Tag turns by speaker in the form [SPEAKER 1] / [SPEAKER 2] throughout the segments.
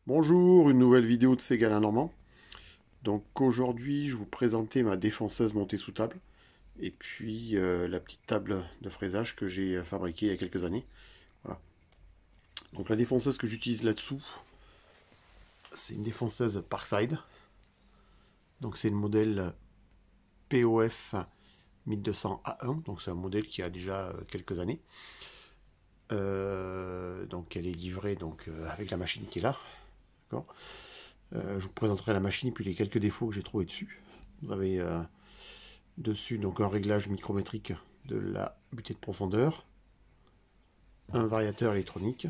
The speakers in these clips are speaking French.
[SPEAKER 1] Bonjour, une nouvelle vidéo de Ségala Normand. Donc aujourd'hui, je vous présentais ma défonceuse montée sous table et puis la petite table de fraisage que j'ai fabriquée il y a quelques années. Voilà. Donc la défonceuse que j'utilise là-dessous, c'est une défonceuse Parkside. Donc c'est le modèle POF 1200A1. Donc c'est un modèle qui a déjà quelques années. Donc elle est livrée avec la machine qui est là. Je vous présenterai la machine et puis les quelques défauts que j'ai trouvés dessus. Vous avez dessus donc un réglage micrométrique de la butée de profondeur, un variateur électronique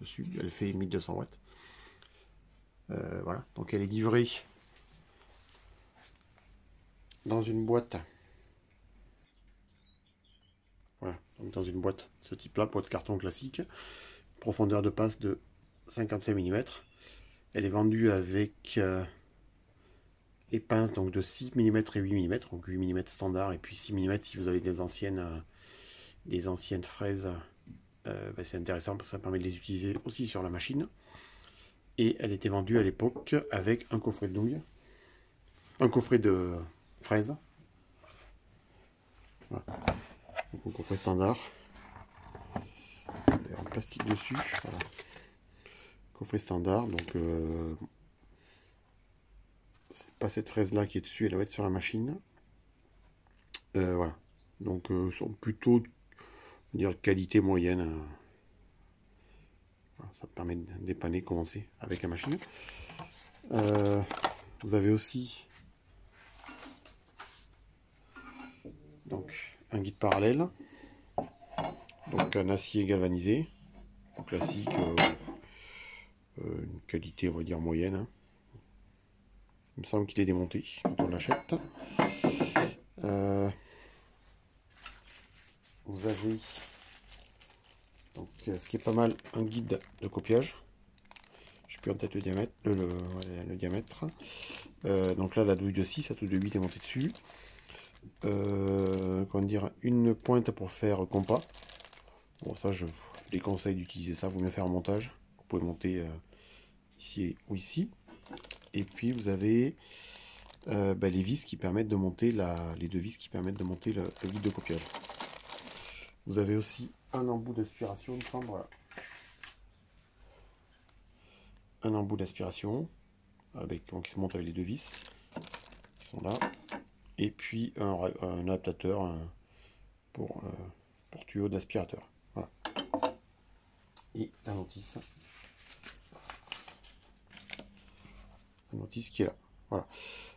[SPEAKER 1] dessus, elle fait 1200 watts. Voilà, donc elle est livrée dans une boîte. Voilà, donc dans une boîte ce type là, boîte carton classique, profondeur de passe de 55 mm. Elle est vendue avec les pinces donc de 6 mm et 8 mm, donc 8 mm standard et puis 6 mm si vous avez des anciennes fraises. C'est intéressant parce que ça permet de les utiliser aussi sur la machine. Et elle était vendue à l'époque avec un coffret de nouilles, un coffret de fraises, voilà. Donc un coffret standard, en plastique dessus, voilà. Coffret standard, donc c'est pas cette fraise là qui est dessus, elle va être sur la machine. Voilà, donc sont plutôt dire qualité moyenne. Voilà, ça permet de dépanner, commencer avec la machine. Vous avez aussi donc un guide parallèle, donc un acier galvanisé, classique, une qualité on va dire moyenne. Hein. Il me semble qu'il est démonté quand on l'achète. Vous avez donc ce qui est pas mal, un guide de copiage. Je sais plus en tête le diamètre, le diamètre. Donc là la douille de 6, la douille de 8 est montée dessus. Comment dire, une pointe pour faire compas. Bon ça je déconseille d'utiliser ça, vous mieux faire un montage. Vous pouvez monter ici ou ici. Et puis vous avez les vis qui permettent de monter les deux vis qui permettent de monter le guide de copiage. Vous avez aussi un embout d'aspiration, il me semble, voilà. Un embout d'aspiration qui se monte avec les deux vis qui sont là. Et puis un adaptateur pour tuyau d'aspirateur. Voilà. Et la notice. La notice qui est là. Voilà.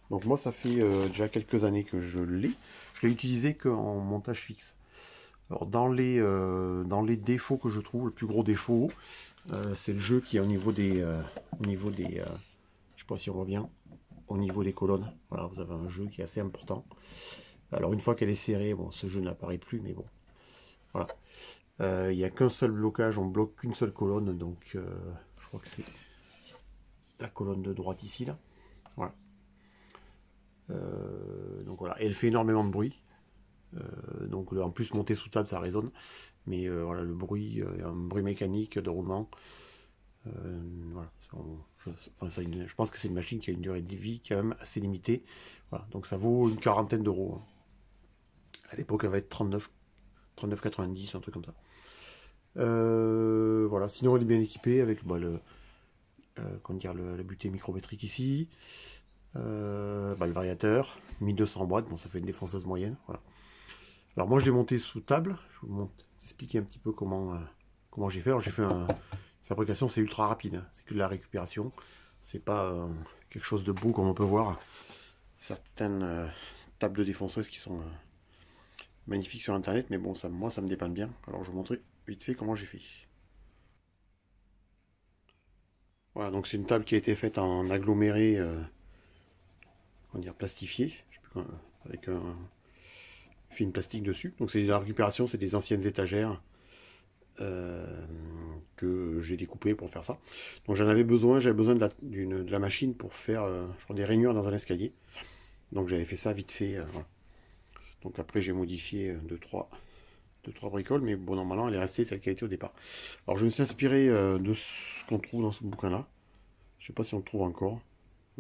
[SPEAKER 1] Donc moi ça fait déjà quelques années que je l'ai. Je l'ai utilisé qu'en montage fixe. Alors dans les défauts que je trouve, le plus gros défaut, c'est le jeu qui est au niveau des, je sais pas si on voit bien, au niveau des colonnes. Voilà, vous avez un jeu qui est assez important. Alors une fois qu'elle est serrée, bon, ce jeu n'apparaît plus, mais bon, voilà. Il n'y a qu'un seul blocage, on bloque qu'une seule colonne, donc je crois que c'est la colonne de droite ici, là. Voilà. Donc voilà, et elle fait énormément de bruit. Donc en plus monter sous table ça résonne, mais voilà le bruit, un bruit mécanique de roulement. Voilà, je pense que c'est une machine qui a une durée de vie quand même assez limitée. Voilà, donc ça vaut une quarantaine d'euros. Hein. À l'époque, elle va être 39,90, un truc comme ça. Voilà, sinon elle est bien équipée avec comment dire, la butée micrométrique ici. Le variateur, 1200 watts, bon ça fait une défonceuse moyenne. Voilà. Alors moi je l'ai monté sous table, je vais vous expliquer un petit peu comment j'ai fait. Alors j'ai fait une fabrication, c'est ultra rapide, hein. C'est que de la récupération, c'est pas quelque chose de beau comme on peut voir. Certaines tables de défonceuses qui sont magnifiques sur internet, mais bon moi ça me dépanne bien. Alors je vais vous montrer vite fait comment j'ai fait. Voilà, donc c'est une table qui a été faite en aggloméré, comment dire, plastifié, je sais plus, avec un film plastique dessus. Donc c'est de la récupération, c'est des anciennes étagères que j'ai découpé pour faire ça. Donc j'avais besoin de la machine pour faire des rainures dans un escalier. Donc j'avais fait ça vite fait. Voilà. Donc après j'ai modifié deux, trois bricoles, mais bon normalement elle est restée telle qu'elle était au départ. Alors je me suis inspiré de ce qu'on trouve dans ce bouquin là. Je sais pas si on le trouve encore.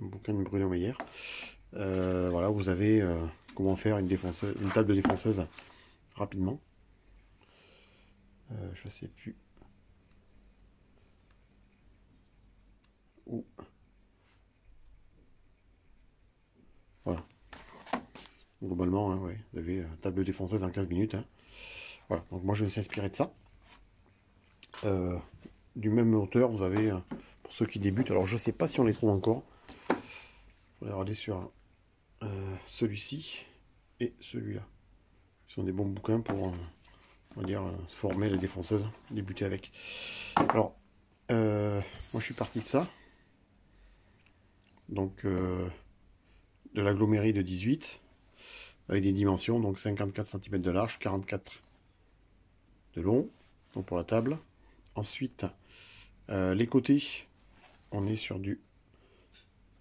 [SPEAKER 1] Un bouquin de Bruno Meyer. Voilà, vous avez comment faire une défonceuse, une table de défonceuse rapidement. Je sais plus où. Voilà. Globalement, hein, ouais, vous avez une table de défonceuse en 15 minutes. Hein. Voilà, donc moi je me suis inspiré de ça. Du même auteur, vous avez, pour ceux qui débutent, alors je sais pas si on les trouve encore. On va regarder sur celui-ci et celui-là. Ce sont des bons bouquins pour, on va dire, se former les défonceuses, débuter avec. Alors, moi je suis parti de ça. Donc, de l'agglomérie de 18, avec des dimensions, donc 54 cm de large, 44 de long, donc pour la table. Ensuite, les côtés, on est sur du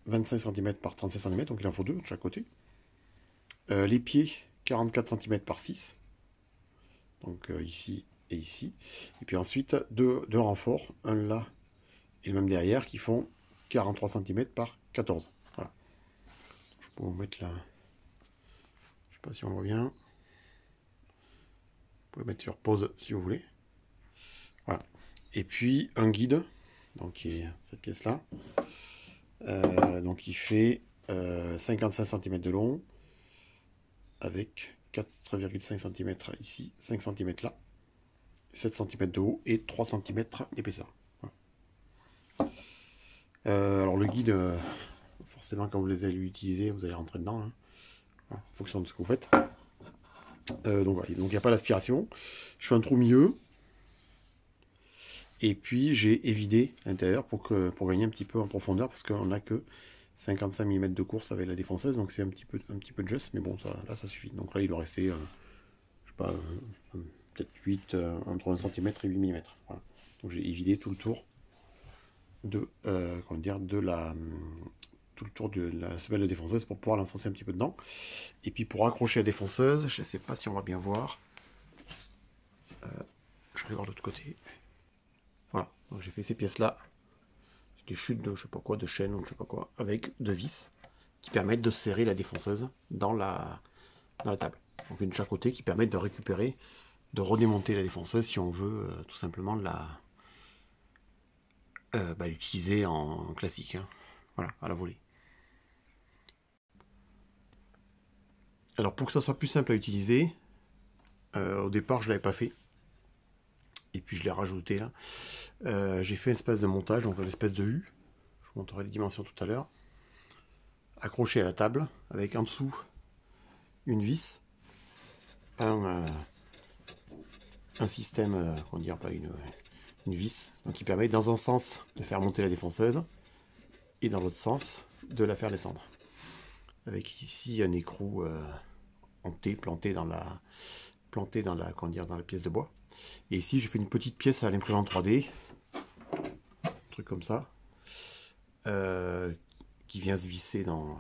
[SPEAKER 1] 25 cm par 35 cm, donc il en faut deux de chaque côté. Les pieds, 44 cm par 6, donc ici et ici. Et puis ensuite, deux renforts, un là et le même derrière, qui font 43 cm par 14. Voilà. Je peux vous mettre là. Je sais pas si on voit bien. Vous pouvez mettre sur pause si vous voulez. Voilà. Et puis un guide, donc qui est cette pièce là. Donc il fait 55 cm de long, avec 4,5 cm ici, 5 cm là, 7 cm de haut et 3 cm d'épaisseur. Voilà. Alors le guide, forcément quand vous les allez l'utiliser, vous allez rentrer dedans, hein, voilà, en fonction de ce que vous faites. Donc voilà, donc il n'y a pas d'aspiration. Je fais un trou au milieu. Et puis j'ai évidé l'intérieur pour gagner un petit peu en profondeur, parce qu'on n'a que 55 mm de course avec la défonceuse, donc c'est un petit peu de juste, mais bon, ça, là ça suffit. Donc là il doit rester, je sais pas, peut-être 8, entre 1 cm et 8 mm. Voilà. Donc j'ai évidé tout le tour de, comment dire, tout le tour de la semelle de défonceuse pour pouvoir l'enfoncer un petit peu dedans. Et puis pour accrocher la défonceuse, je ne sais pas si on va bien voir. Je vais aller voir de l'autre côté. Voilà, donc j'ai fait ces pièces-là. C'est des chutes de je sais pas quoi, de chaîne ou je sais pas quoi, avec deux vis qui permettent de serrer la défonceuse dans la table. Donc une de chaque côté qui permettent de récupérer, de redémonter la défonceuse si on veut tout simplement l'utiliser en classique. Hein. Voilà, à la volée. Alors pour que ça soit plus simple à utiliser, au départ je l'avais pas fait. Et puis je l'ai rajouté là. J'ai fait une espèce de montage, donc une espèce de U. Je vous montrerai les dimensions tout à l'heure. Accroché à la table, avec en dessous une vis, un système, on dirait pas une vis, donc qui permet dans un sens de faire monter la défonceuse et dans l'autre sens de la faire descendre. Avec ici un écrou en T planté dans la pièce de bois. Et ici je fais une petite pièce à l'imprimante 3D, un truc comme ça, qui vient se visser dans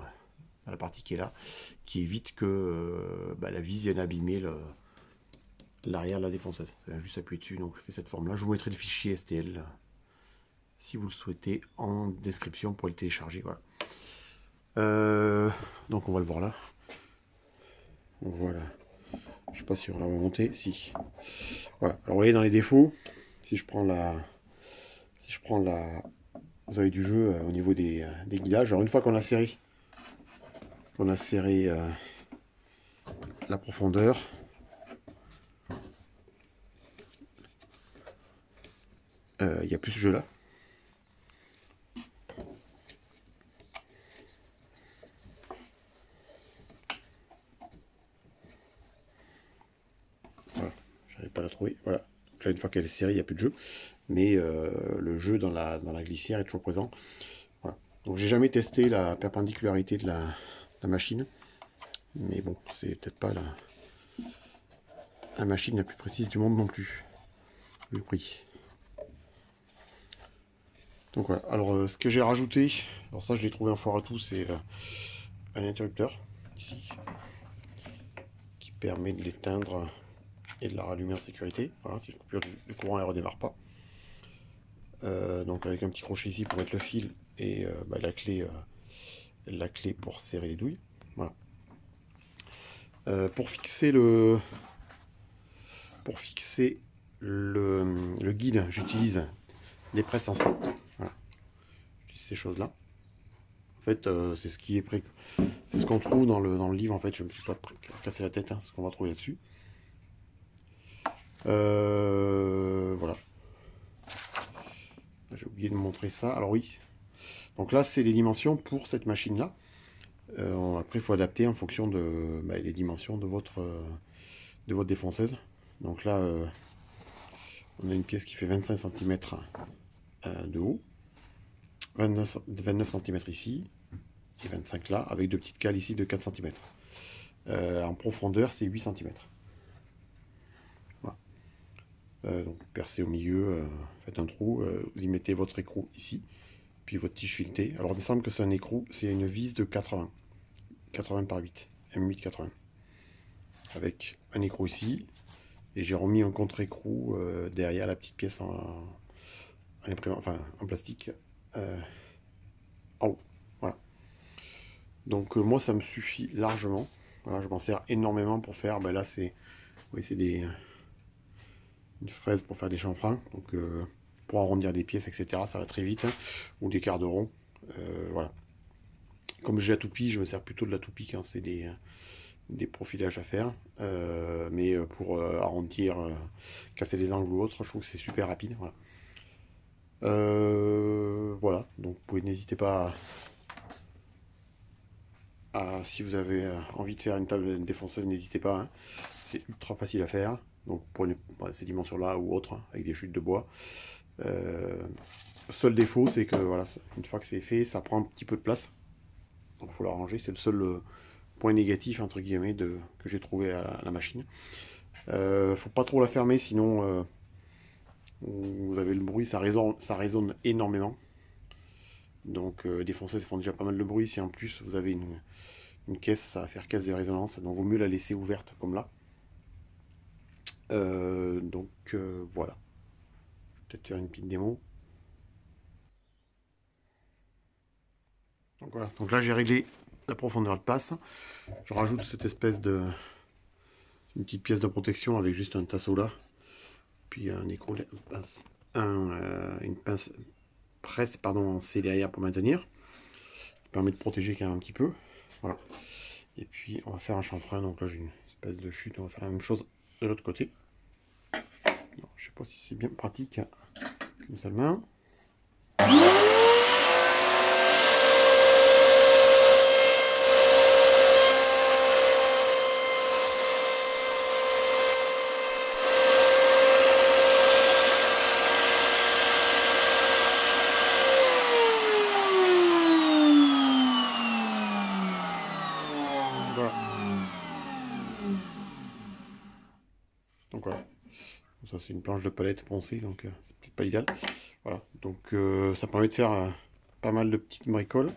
[SPEAKER 1] la partie qui est là, qui évite que la vis vienne abîmer l'arrière de la défonceuse. Ça vient juste appuyer dessus, donc je fais cette forme là. Je vous mettrai le fichier STL si vous le souhaitez en description pour le télécharger. Voilà. Donc on va le voir là. Voilà. Je sais pas si on va monter. Si. Voilà. Alors vous voyez dans les défauts, si je prends vous avez du jeu au niveau des guidages. Alors une fois qu'on a serré la profondeur, il n'y a plus ce jeu là. Voilà, j'arrive pas à la trouver. Voilà. Donc là, une fois qu'elle est serrée, il n'y a plus de jeu. Mais le jeu dans la glissière est toujours présent. Voilà. Donc j'ai jamais testé la perpendicularité de la machine. Mais bon, c'est peut-être pas la machine la plus précise du monde non plus. Le prix. Donc voilà. Alors ce que j'ai rajouté, alors ça je l'ai trouvé en foire à tout, c'est un interrupteur ici qui permet de l'éteindre et de la rallumer en sécurité. Voilà, si le courant ne redémarre pas. donc avec un petit crochet ici pour mettre le fil et la clé pour serrer les douilles. Voilà. Pour fixer le guide, j'utilise des presses en sac. Voilà. J'utilise ces choses-là. En fait, c'est ce qui est c'est ce qu'on trouve dans le livre. En fait, je me suis pas cassé la tête, hein, ce qu'on va trouver là-dessus. Voilà. J'ai oublié de montrer ça. Alors oui. Donc là, c'est les dimensions pour cette machine-là. Après, il faut adapter en fonction des dimensions de votre défonceuse. Donc là, on a une pièce qui fait 25 cm de haut, 29 cm ici, et 25 là, avec deux petites cales ici de 4 cm. En profondeur, c'est 8 cm. Voilà. Donc percez au milieu, faites un trou, vous y mettez votre écrou ici, puis votre tige filetée. Alors il me semble que c'est un écrou, c'est une vis de 80 par 8, M8 80. Avec un écrou ici, et j'ai remis un contre-écrou derrière la petite pièce en plastique en haut. Voilà. Donc moi ça me suffit largement. Voilà, je m'en sers énormément pour faire. Là c'est une fraise pour faire des chanfreins. Donc pour arrondir des pièces, etc. Ça va très vite. Hein, ou des quarts de rond. Voilà. Comme j'ai la toupie, je me sers plutôt de la toupie quand c'est des profilages à faire. Mais pour arrondir, casser les angles ou autre, je trouve que c'est super rapide. Voilà. Voilà, donc vous pouvez, n'hésitez pas si vous avez envie de faire une table défonceuse, n'hésitez pas, hein. C'est ultra facile à faire. Donc pour ces dimensions-là ou autres, hein, avec des chutes de bois. Seul défaut, c'est que voilà, une fois que c'est fait, ça prend un petit peu de place. Donc il faut l'arranger. C'est le seul point négatif entre guillemets que j'ai trouvé à la machine. Faut pas trop la fermer, sinon vous avez le bruit, ça résonne énormément. Donc des Françaises font déjà pas mal de bruit. Si en plus vous avez une caisse, ça va faire caisse de résonance. Donc vaut mieux la laisser ouverte comme là. Voilà. Peut-être faire une petite démo. Donc voilà. Donc là j'ai réglé la profondeur de passe. Je rajoute cette espèce une petite pièce de protection avec juste un tasseau là. Puis un écrou, une pince presse en C derrière pour maintenir. Ça permet de protéger quand même un petit peu. Voilà. Et puis on va faire un chanfrein. Donc là j'ai une espèce de chute. On va faire la même chose de l'autre côté. Non, je sais pas si c'est bien pratique comme ça le main. Voilà. Donc voilà. Ça c'est une planche de palette poncée, donc c'est peut-être pas idéal. Voilà. Donc ça permet de faire pas mal de petites bricoles.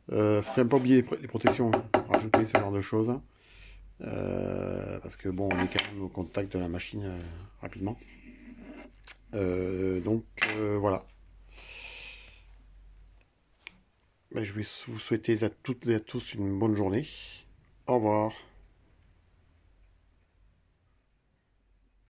[SPEAKER 1] Faut quand même pas oublier les protections, hein. Rajouter ce genre de choses. Parce que bon, on est quand même au contact de la machine rapidement. Voilà. Je vais vous souhaiter à toutes et à tous une bonne journée. Au revoir.